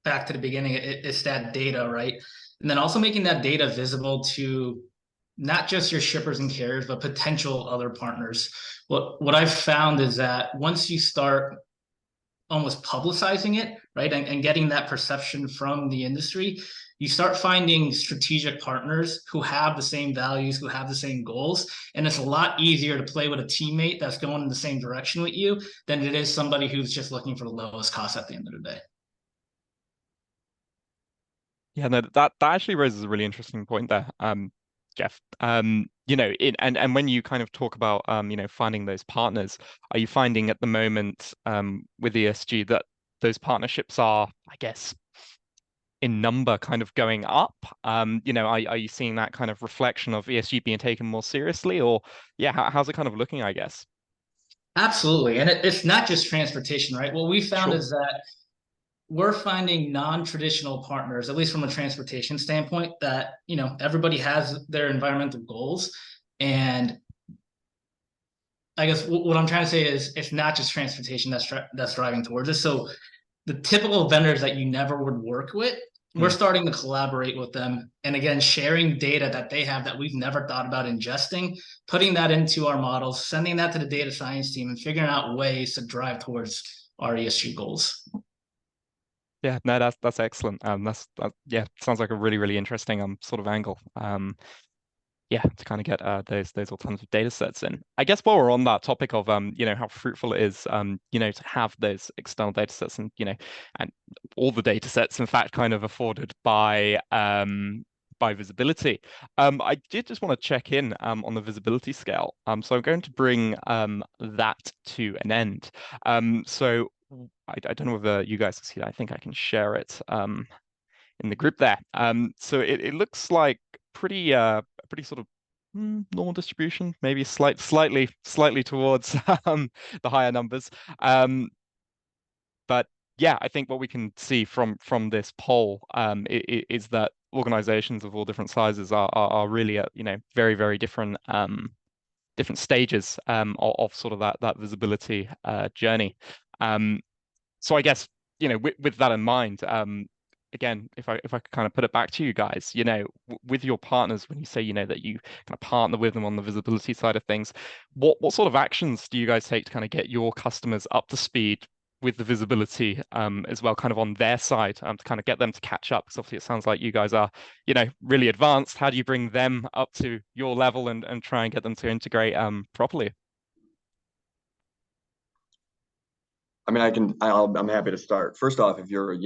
back to the beginning. It's that data, right? And then also making that data visible to not just your shippers and carriers, but potential other partners. What I've found is that once you start almost publicizing it, right, and getting that perception from the industry, you start finding strategic partners who have the same values, who have the same goals. And it's a lot easier to play with a teammate that's going in the same direction with you than it is somebody who's just looking for the lowest cost at the end of the day. Yeah, no, that actually raises a really interesting point there, Jeff. And when you kind of talk about finding those partners, are you finding at the moment with ESG that those partnerships are, I guess, in number kind of going up? Are you seeing that kind of reflection of ESG being taken more seriously, or yeah, how's it kind of looking, I guess? Absolutely. And it's not just transportation, right? What we found Sure. is that we're finding non-traditional partners, at least from a transportation standpoint, that everybody has their environmental goals. And I guess what I'm trying to say is it's not just transportation that's driving towards it. So the typical vendors that you never would work with, we're starting to collaborate with them. And again, sharing data that they have that we've never thought about ingesting, putting that into our models, sending that to the data science team and figuring out ways to drive towards our ESG goals. Yeah, no, that's excellent. Yeah, sounds like a really, really interesting sort of angle. Yeah, to kind of get those alternative data sets in. I guess while we're on that topic of how fruitful it is to have those external data sets and all the data sets in fact kind of afforded by visibility. I did just want to check in on the visibility scale. So I'm going to bring that to an end. So I don't know whether you guys can see that. I think I can share it in the group there. So it looks like pretty sort of normal distribution, maybe slightly towards the higher numbers. But yeah, I think what we can see from this poll is that organizations of all different sizes are really at very, very different different stages of sort of that visibility journey. So I guess with that in mind, again, if I could kind of put it back to you guys, with your partners, when you say that you kind of partner with them on the visibility side of things, what sort of actions do you guys take to kind of get your customers up to speed with the visibility as well, kind of on their side, to kind of get them to catch up? Because obviously it sounds like you guys are really advanced. How do you bring them up to your level and try and get them to integrate properly? I mean, I'm happy to start. First off, if you're,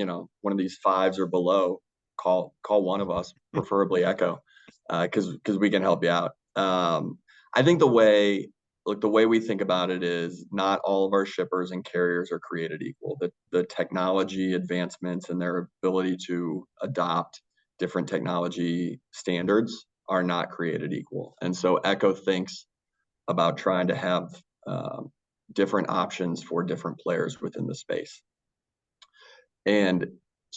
one of these fives or below, call one of us, preferably Echo, because we can help you out. I think the way we think about it is not all of our shippers and carriers are created equal. The technology advancements and their ability to adopt different technology standards are not created equal. And so Echo thinks about trying to have different options for different players within the space. And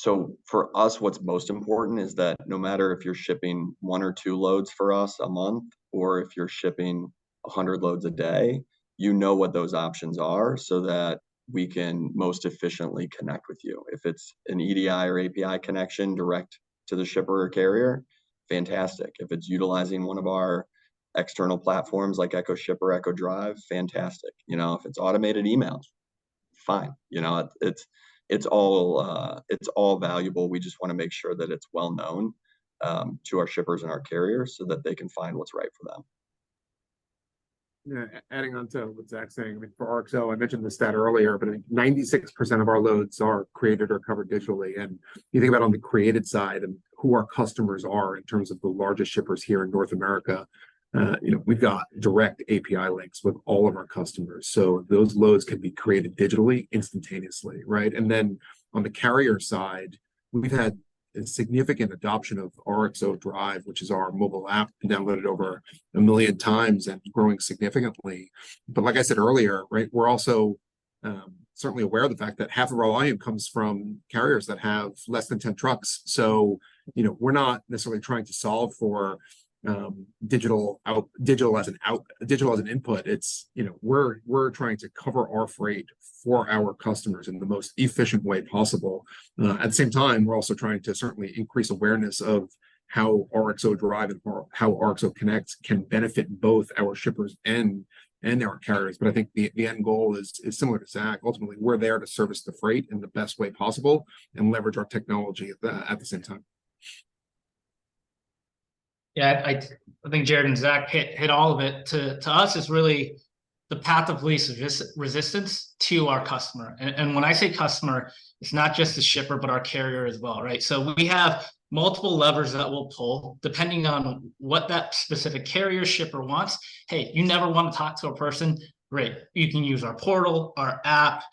So for us, what's most important is that no matter if you're shipping 1 or 2 loads for us a month, or if you're shipping 100 loads a day, you know what those options are so that we can most efficiently connect with you. If it's an EDI or API connection direct to the shipper or carrier, fantastic. If it's utilizing one of our external platforms like Echo Shipper, Echo Drive, fantastic. If it's automated emails, fine. It's all valuable. We just want to make sure that it's well known to our shippers and our carriers so that they can find what's right for them. Yeah, adding on to what Zach's saying, I mean, for RXO, I mentioned the stat earlier, but I think 96% of our loads are created or covered digitally. And you think about on the created side and who our customers are in terms of the largest shippers here in North America, we've got direct API links with all of our customers. So those loads can be created digitally instantaneously, right? And then on the carrier side, we've had a significant adoption of RXO Drive, which is our mobile app, downloaded over 1 million times and growing significantly. But like I said earlier, right, we're also certainly aware of the fact that half of our volume comes from carriers that have less than 10 trucks. So, we're not necessarily trying to solve for digital as an input. It's we're trying to cover our freight for our customers in the most efficient way possible. At the same time, we're also trying to certainly increase awareness of how RXO Drive and how RXO Connect can benefit both our shippers and our carriers. But I think the end goal is similar to Zach. Ultimately, we're there to service the freight in the best way possible and leverage our technology at the same time. Yeah, I think Jared and Zach hit all of it. To us, it's really the path of least resistance to our customer. And when I say customer, it's not just the shipper, but our carrier as well, right? So we have multiple levers that we'll pull depending on what that specific carrier shipper wants. Hey, you never want to talk to a person? Great. You can use our portal, our app,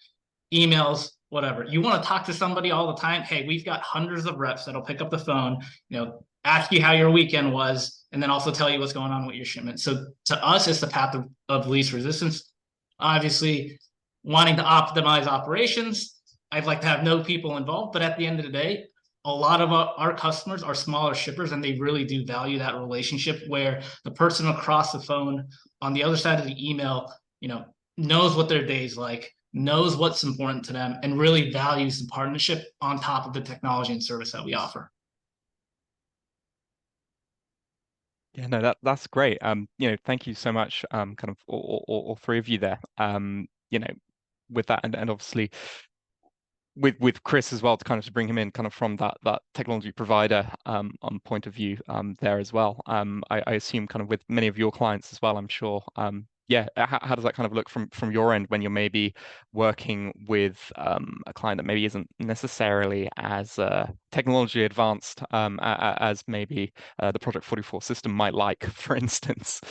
emails, whatever. You want to talk to somebody all the time? Hey, we've got hundreds of reps that'll pick up the phone, ask you how your weekend was, and then also tell you what's going on with your shipment. So to us, it's the path of least resistance. Obviously, wanting to optimize operations, I'd like to have no people involved, but at the end of the day, a lot of our customers are smaller shippers, and they really do value that relationship where the person across the phone on the other side of the email, knows what their day's like, knows what's important to them, and really values the partnership on top of the technology and service that we offer. Yeah, no, that's great. Thank you so much, kind of all three of you there. With that, and obviously with Chris as well, to kind of bring him in kind of from that technology provider point of view there as well. I assume kind of with many of your clients as well, I'm sure. How does that kind of look from your end when you're maybe working with a client that maybe isn't necessarily as technology advanced as maybe the Project 44 system might like, for instance?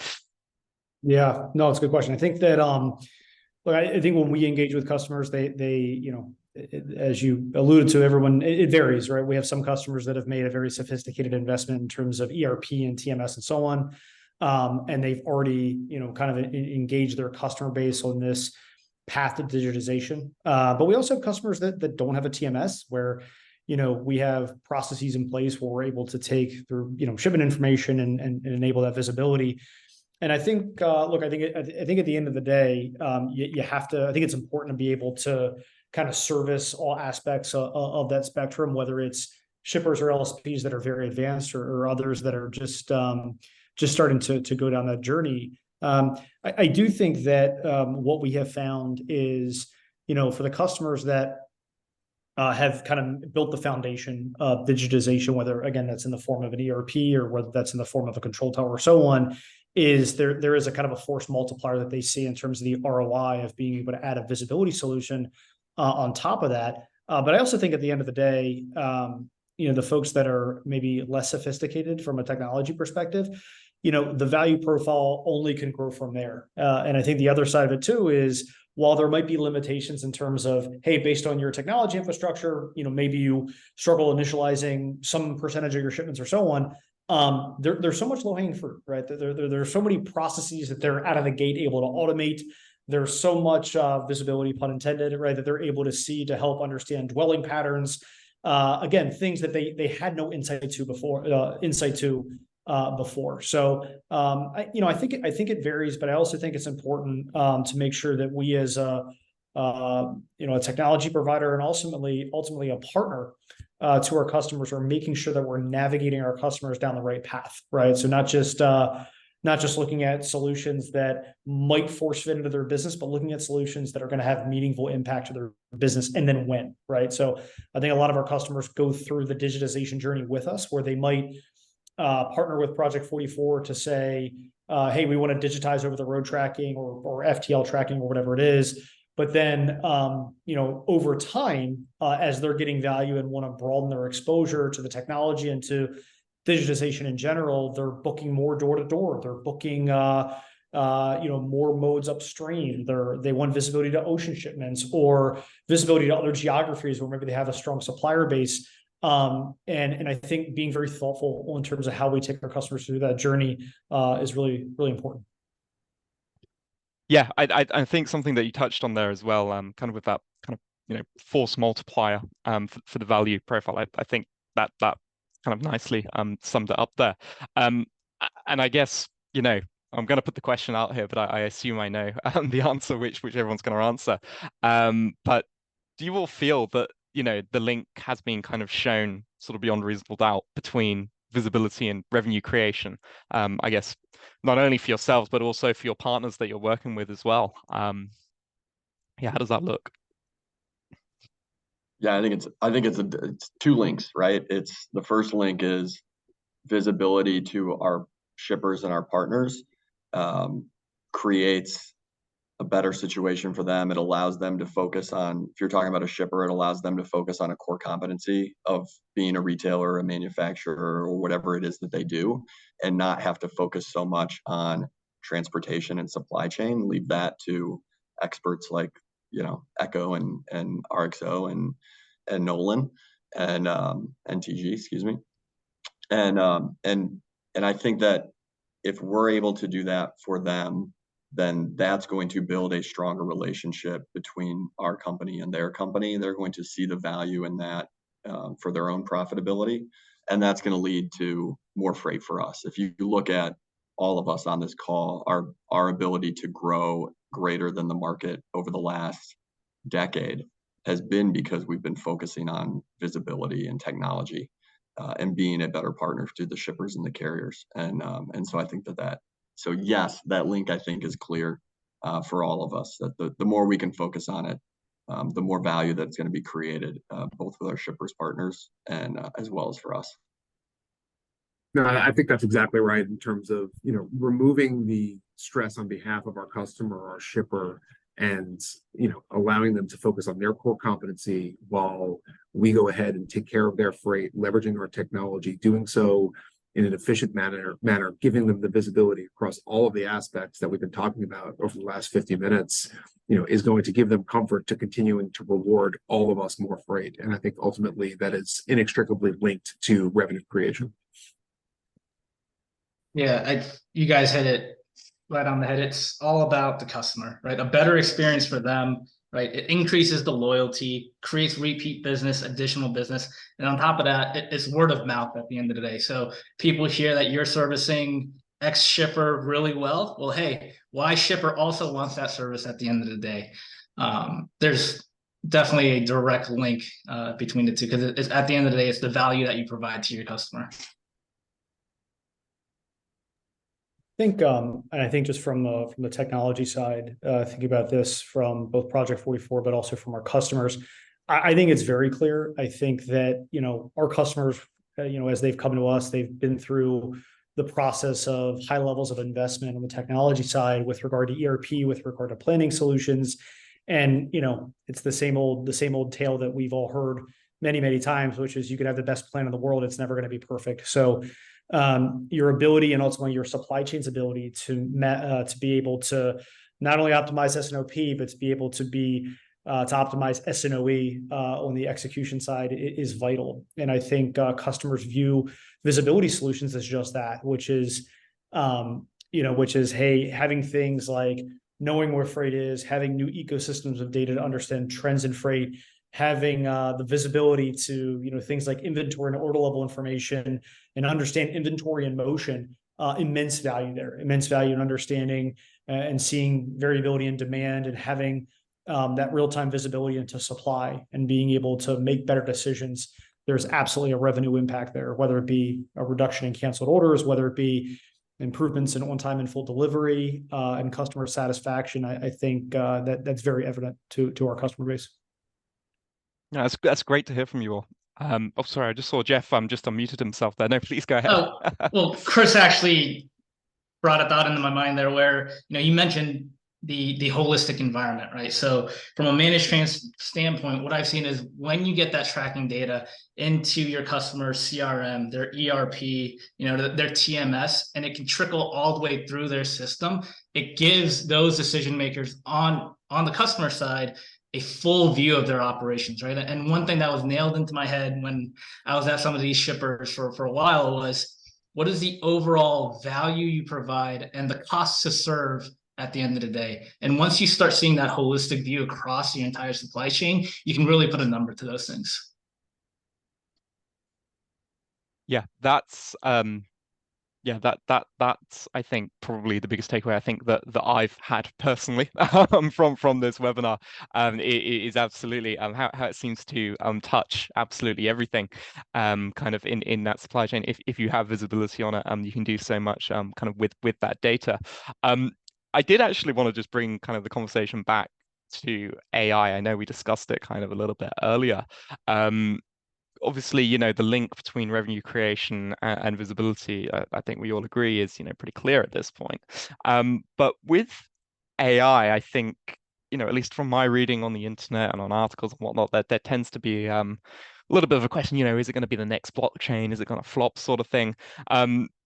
Yeah, no, it's a good question. I think that look, I think when we engage with customers, they as you alluded to, everyone, it varies, right? We have some customers that have made a very sophisticated investment in terms of ERP and TMS and so on. And they've already, kind of engaged their customer base on this path of digitization. But we also have customers that don't have a TMS where, we have processes in place where we're able to take through, shipment information and enable that visibility. And I think, look, I think at the end of the day, you have to, I think it's important to be able to kind of service all aspects of that spectrum, whether it's shippers or LSPs that are very advanced or others that are just starting to go down that journey. I do think that what we have found is, for the customers that have kind of built the foundation of digitization, whether, again, that's in the form of an ERP or whether that's in the form of a control tower or so on, is there is a kind of a force multiplier that they see in terms of the ROI of being able to add a visibility solution on top of that. But I also think at the end of the day, the folks that are maybe less sophisticated from a technology perspective, the value profile only can grow from there. And I think the other side of it too is, while there might be limitations in terms of, hey, based on your technology infrastructure, maybe you struggle initializing some percentage of your shipments or so on. There's so much low-hanging fruit, right? There's so many processes that they're out of the gate able to automate. There's so much visibility, pun intended, right, that they're able to see to help understand dwelling patterns. again, things that they had no insight to before. So I think it varies, but I also think it's important to make sure that we as a technology provider and ultimately a partner to our customers are making sure that we're navigating our customers down the right path, right? So not just looking at solutions that might force fit into their business, but looking at solutions that are going to have meaningful impact to their business and then when, right? So I think a lot of our customers go through the digitization journey with us, where they might partner with Project 44 to say, hey, we want to digitize over the road tracking or FTL tracking or whatever it is. But then, over time, as they're getting value and want to broaden their exposure to the technology and to digitization in general, they're booking more door to door. They're booking, more modes upstream. They want visibility to ocean shipments or visibility to other geographies where maybe they have a strong supplier base. And I think being very thoughtful in terms of how we take our customers through that journey is really, really important. Yeah, I think something that you touched on there as well, kind of with that kind of force multiplier for the value profile. I think that kind of nicely summed it up there. And I guess I'm going to put the question out here, but I assume I know the answer, which everyone's going to answer. But do you all feel that the link has been kind of shown sort of beyond reasonable doubt between visibility and revenue creation? I guess not only for yourselves, but also for your partners that you're working with as well. Yeah, how does that look? Yeah, I think it's two links, right? It's the first link is visibility to our shippers and our partners, creates a better situation for them. It allows them to focus on, if you're talking about a shipper, it allows them to focus on a core competency of being a retailer, a manufacturer, or whatever it is that they do, and not have to focus so much on transportation and supply chain. Leave that to experts like Echo and RXO and Nolan and TG, excuse me. And I think that if we're able to do that for them, then that's going to build a stronger relationship between our company and their company. They're going to see the value in that for their own profitability, and that's going to lead to more freight for us. If you look at all of us on this call, our ability to grow greater than the market over the last decade has been because we've been focusing on visibility and technology. And being a better partner to the shippers and the carriers. And so I think so yes, that link I think is clear for all of us, that the more we can focus on it, the more value that's going to be created, both with our shippers partners and as well as for us. No, I think that's exactly right in terms of, removing the stress on behalf of our customer, our shipper, and, allowing them to focus on their core competency while we go ahead and take care of their freight, leveraging our technology, doing so in an efficient manner, giving them the visibility across all of the aspects that we've been talking about over the last 50 minutes, is going to give them comfort to continuing to reward all of us more freight. And I think ultimately that is inextricably linked to revenue creation. Yeah, you guys hit it right on the head. It's all about the customer, right? A better experience for them, right? It increases the loyalty, creates repeat business, additional business. And on top of that, it's word of mouth at the end of the day. So people hear that you're servicing X shipper really well. Well, hey, Y shipper also wants that service at the end of the day. There's definitely a direct link between the two, because it's at the end of the day, it's the value that you provide to your customer. I think just from the technology side, thinking about this from both Project 44, but also from our customers, I think it's very clear. I think that, our customers, as they've come to us, they've been through the process of high levels of investment on the technology side with regard to ERP, with regard to planning solutions. And, it's the same old tale that we've all heard many, many times, which is you could have the best plan in the world. It's never going to be perfect. So your ability and ultimately your supply chain's ability to be able to not only optimize S&OP, but to be able to optimize S&OE on the execution side is vital. And I think customers view visibility solutions as just that, which is, hey, having things like knowing where freight is, having new ecosystems of data to understand trends in freight, having the visibility to things like inventory and order level information and understand inventory in motion. Immense value there, immense value in understanding and seeing variability in demand and having that real-time visibility into supply and being able to make better decisions. There's absolutely a revenue impact there, whether it be a reduction in canceled orders, whether it be improvements in on-time and full delivery and customer satisfaction. I think that's very evident to our customer base. Yeah, that's great to hear from you all. Oh, sorry, I just saw Jeff just unmuted himself there. No, please go ahead. Oh, well, Chris actually brought a thought into my mind there where, you mentioned the holistic environment, right? So from a managed trans standpoint, what I've seen is when you get that tracking data into your customer's CRM, their ERP, their TMS, and it can trickle all the way through their system, it gives those decision makers on the customer side a full view of their operations, right? And one thing that was nailed into my head when I was at some of these shippers for a while was, what is the overall value you provide and the cost to serve at the end of the day? And once you start seeing that holistic view across the entire supply chain, you can really put a number to those things. Yeah, that's that's I think probably the biggest takeaway I think that I've had personally from this webinar is absolutely how it seems to touch absolutely everything kind of in that supply chain. If you have visibility on it, you can do so much kind of with that data. I did actually want to just bring kind of the conversation back to AI. I know we discussed it kind of a little bit earlier. Obviously, the link between revenue creation and visibility, I think we all agree is, pretty clear at this point. But with AI, I think, at least from my reading on the internet and on articles and whatnot, there tends to be a little bit of a question, is it going to be the next blockchain? Is it going to flop sort of thing?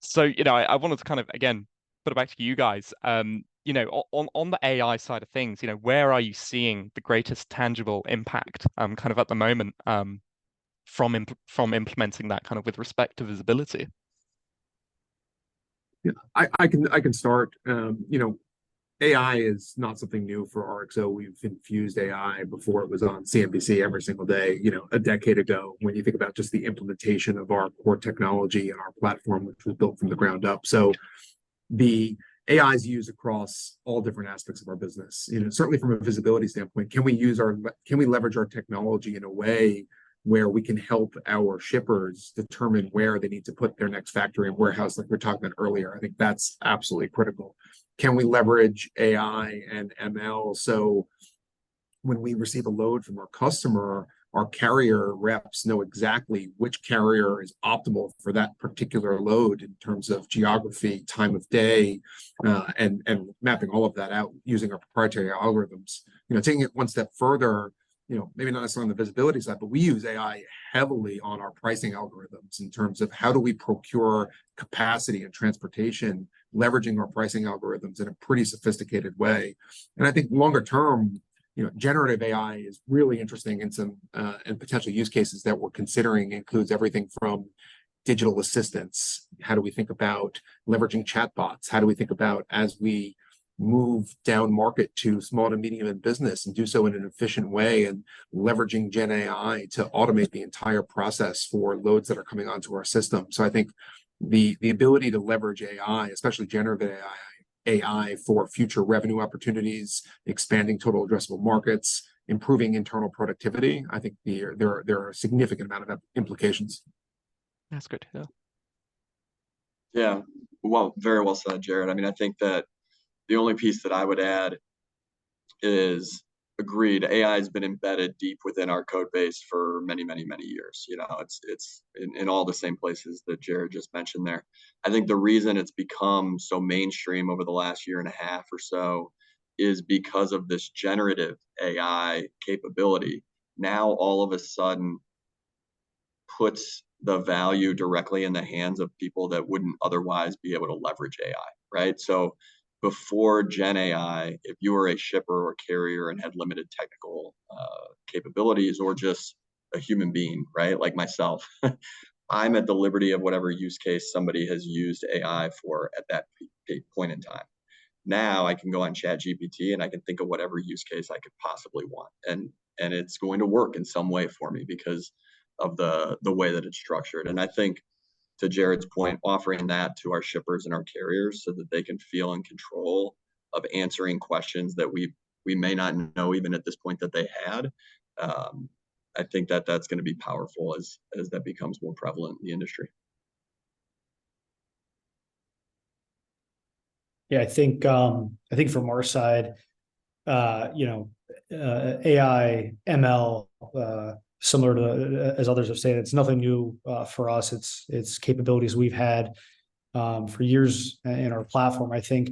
So, I wanted to kind of, again, put it back to you guys. On the AI side of things, where are you seeing the greatest tangible impact kind of at the moment? From implementing that kind of with respect to visibility? Yeah, I can start. AI is not something new for RXO. We've infused AI before it was on CNBC every single day, a decade ago, when you think about just the implementation of our core technology and our platform, which was built from the ground up. So the AI is used across all different aspects of our business. Certainly from a visibility standpoint, can we leverage our technology in a way where we can help our shippers determine where they need to put their next factory and warehouse, like we were talking about earlier? I think that's absolutely critical. Can we leverage AI and ML so when we receive a load from our customer, our carrier reps know exactly which carrier is optimal for that particular load in terms of geography, time of day, and mapping all of that out using our proprietary algorithms. Taking it one step further, maybe not necessarily on the visibility side, but we use AI heavily on our pricing algorithms in terms of how do we procure capacity and transportation, leveraging our pricing algorithms in a pretty sophisticated way. And I think longer term, generative AI is really interesting in some and potential use cases that we're considering includes everything from digital assistants. How do we think about leveraging chatbots? How do we think about, as we move down market to small to medium in business, and do so in an efficient way, and leveraging Gen AI to automate the entire process for loads that are coming onto our system? So I think the ability to leverage AI, especially generative AI for future revenue opportunities, expanding total addressable markets, improving internal productivity, I think there are a significant amount of implications. That's good. Yeah, well, very well said, Jared. I mean, I think that the only piece that I would add is, agreed, AI has been embedded deep within our code base for many, many, many years. It's in all the same places that Jared just mentioned there. I think the reason it's become so mainstream over the last year and a half or so is because of this generative AI capability. Now, all of a sudden, puts the value directly in the hands of people that wouldn't otherwise be able to leverage AI, right? So before Gen AI, if you were a shipper or carrier and had limited technical capabilities, or just a human being, right, like myself, I'm at the liberty of whatever use case somebody has used AI for at that point in time. Now I can go on ChatGPT and I can think of whatever use case I could possibly want. And and it's going to work in some way for me because of the way that it's structured. And I think, to Jared's point, offering that to our shippers and our carriers so that they can feel in control of answering questions that we may not know even at this point that they had. I think that that's going to be powerful as that becomes more prevalent in the industry. Yeah, I think from our side, AI, ML, similar to as others have said, it's nothing new for us. It's capabilities we've had for years in our platform. I think,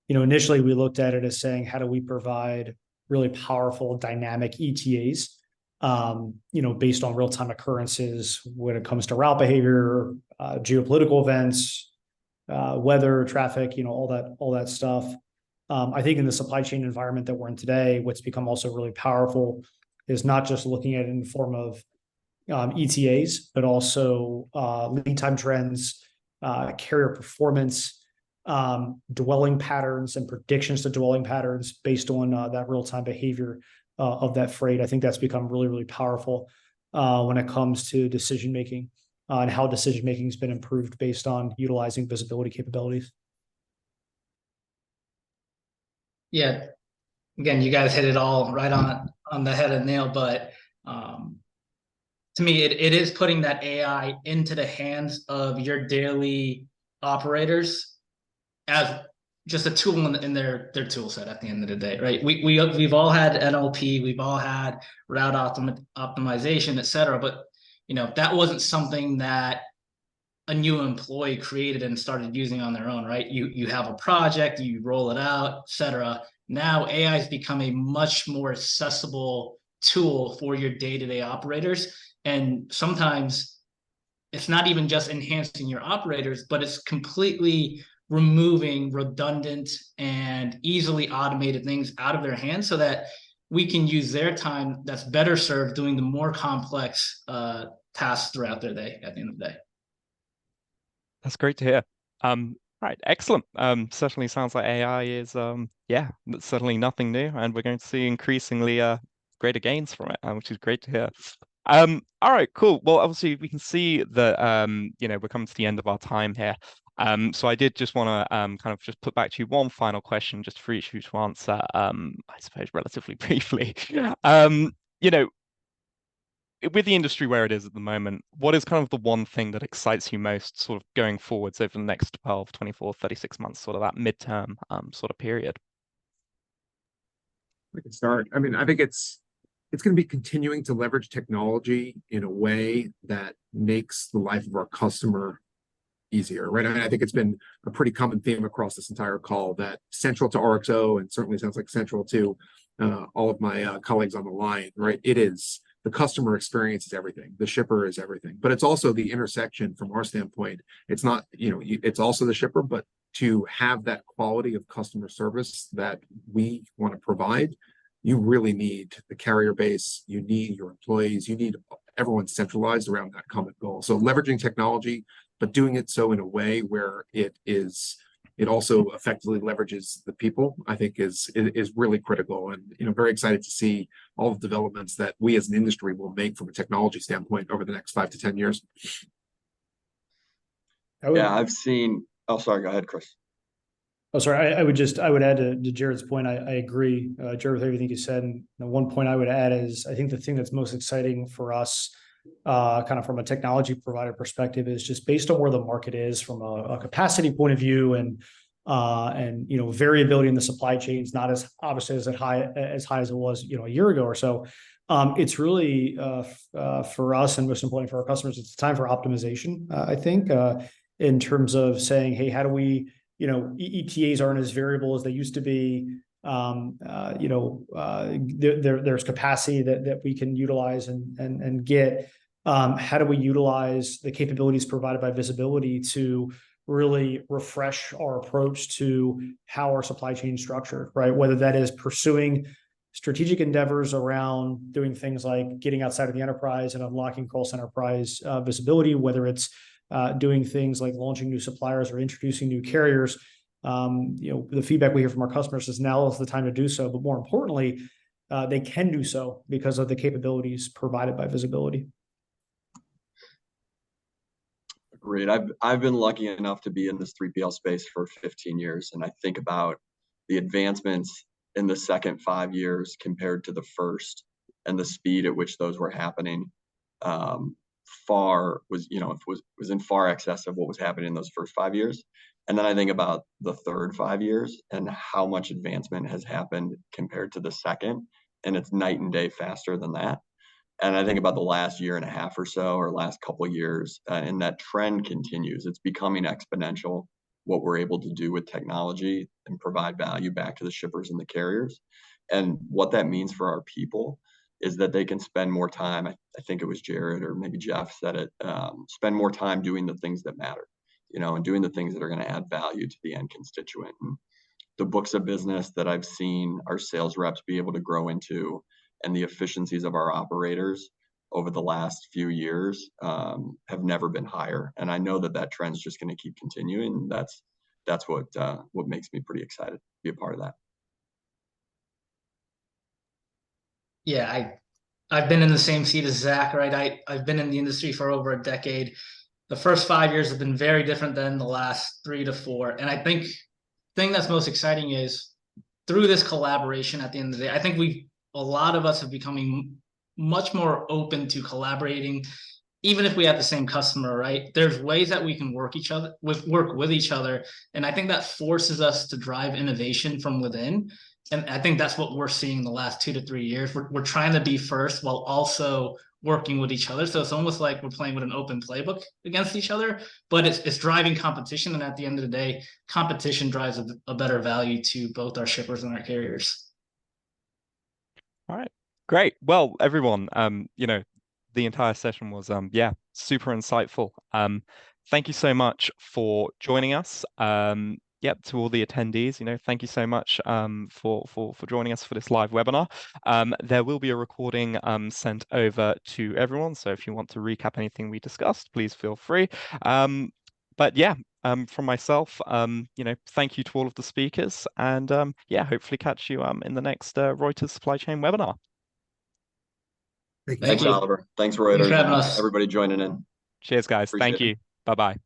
initially we looked at it as saying, how do we provide really powerful dynamic ETAs, based on real-time occurrences when it comes to route behavior, geopolitical events, weather, traffic, all that stuff. I think in the supply chain environment that we're in today, what's become also really powerful is not just looking at it in the form of ETAs, but also lead time trends, carrier performance, dwelling patterns, and predictions to dwelling patterns based on that real-time behavior of that freight. I think that's become really, really powerful when it comes to decision making and how decision making has been improved based on utilizing visibility capabilities. Yeah, again, you guys hit it all right on the head and nail, but to me, it is putting that AI into the hands of your daily operators as just a tool in their tool set at the end of the day, right? We've all had NLP, we've all had route optimization, et cetera, but that wasn't something that a new employee created and started using on their own, right? You have a project, you roll it out, et cetera. Now AI has become a much more accessible tool for your day-to-day operators. And sometimes it's not even just enhancing your operators, but it's completely removing redundant and easily automated things out of their hands so that we can use their time that's better served doing the more complex tasks throughout their day at the end of the day. That's great to hear. Right, excellent. Certainly sounds like AI is yeah, certainly nothing new, and we're going to see increasingly greater gains from it, which is great to hear. All right, cool. Well, obviously we can see that we're coming to the end of our time here. So I did just want to kind of just put back to you one final question, just for each of you to answer, I suppose relatively briefly. You know, with the industry where it is at the moment, what is kind of the one thing that excites you most sort of going forwards over the next 12, 24, 36 months, sort of that midterm sort of period? I can start. I mean, I think it's going to be continuing to leverage technology in a way that makes the life of our customer easier, right? I mean, I think it's been a pretty common theme across this entire call that central to RXO, and certainly sounds like central to all of my colleagues on the line, right? It is the customer experience is everything. The shipper is everything, but it's also the intersection from our standpoint. It's not, it's also the shipper, but to have that quality of customer service that we want to provide, you really need the carrier base, you need your employees, you need everyone centralized around that common goal. So leveraging technology, but doing it so in a way where it also effectively leverages the people, I think is really critical. And very excited to see all the developments that we as an industry will make from a technology standpoint over the next 5 to 10 years. Yeah, I've seen. Oh, sorry. Go ahead, Chris. Oh, sorry. I would add to Jared's point. I agree, Jared, with everything you said. And one point I would add is I think the thing that's most exciting for us, kind of from a technology provider perspective, is just based on where the market is from a capacity point of view, and variability in the supply chains, not as obviously as high as it was a year ago or so. It's really for us, and most importantly for our customers, it's time for optimization. I think in terms of saying, hey, how do we, ETAs aren't as variable as they used to be. There's capacity that we can utilize and get. How do we utilize the capabilities provided by visibility to really refresh our approach to how our supply chain is structured, right? Whether that is pursuing strategic endeavors around doing things like getting outside of the enterprise and unlocking cross enterprise visibility, whether it's doing things like launching new suppliers or introducing new carriers. The feedback we hear from our customers is now is the time to do so. But more importantly, they can do so because of the capabilities provided by visibility. Agreed. I've been lucky enough to be in this 3PL space for 15 years, and I think about the advancements in the second 5 years compared to the first, and the speed at which those were happening. Far was, was in far excess of what was happening in those first 5 years. And then I think about the third 5 years and how much advancement has happened compared to the second, and it's night and day faster than that. And I think about the last year and a half or so, or last couple of years, and that trend continues. It's becoming exponential, what we're able to do with technology and provide value back to the shippers and the carriers. And what that means for our people is that they can spend more time. I think it was Jared or maybe Jeff said it, spend more time doing the things that matter, and doing the things that are going to add value to the end constituent. And the books of business that I've seen our sales reps be able to grow into, and the efficiencies of our operators over the last few years have never been higher. And I know that that trend is just going to keep continuing. That's what makes me pretty excited to be a part of that. Yeah, I've been in the same seat as Zach, right? I've been in the industry for over a decade. The first 5 years have been very different than the last 3 to 4. And I think the thing that's most exciting is through this collaboration at the end of the day, I think a lot of us have becoming much more open to collaborating, even if we have the same customer, right? There's ways that we can work with each other. And I think that forces us to drive innovation from within. And I think that's what we're seeing the last 2 to 3 years. We're trying to be first while also working with each other. So it's almost like we're playing with an open playbook against each other, but it's driving competition. And at the end of the day, competition drives a better value to both our shippers and our carriers. All right, great. Well, everyone, the entire session was, yeah, super insightful. Thank you so much for joining us. Yep, to all the attendees, thank you so much for joining us for this live webinar. There will be a recording sent over to everyone. So if you want to recap anything we discussed, please feel free. But yeah, from myself, thank you to all of the speakers, and yeah, hopefully catch you in the next Reuters supply chain webinar. Thanks, Oliver. Thanks, Reuters. Thanks for having us. Everybody joining in. Cheers, guys. Appreciate Thank you. Bye-bye.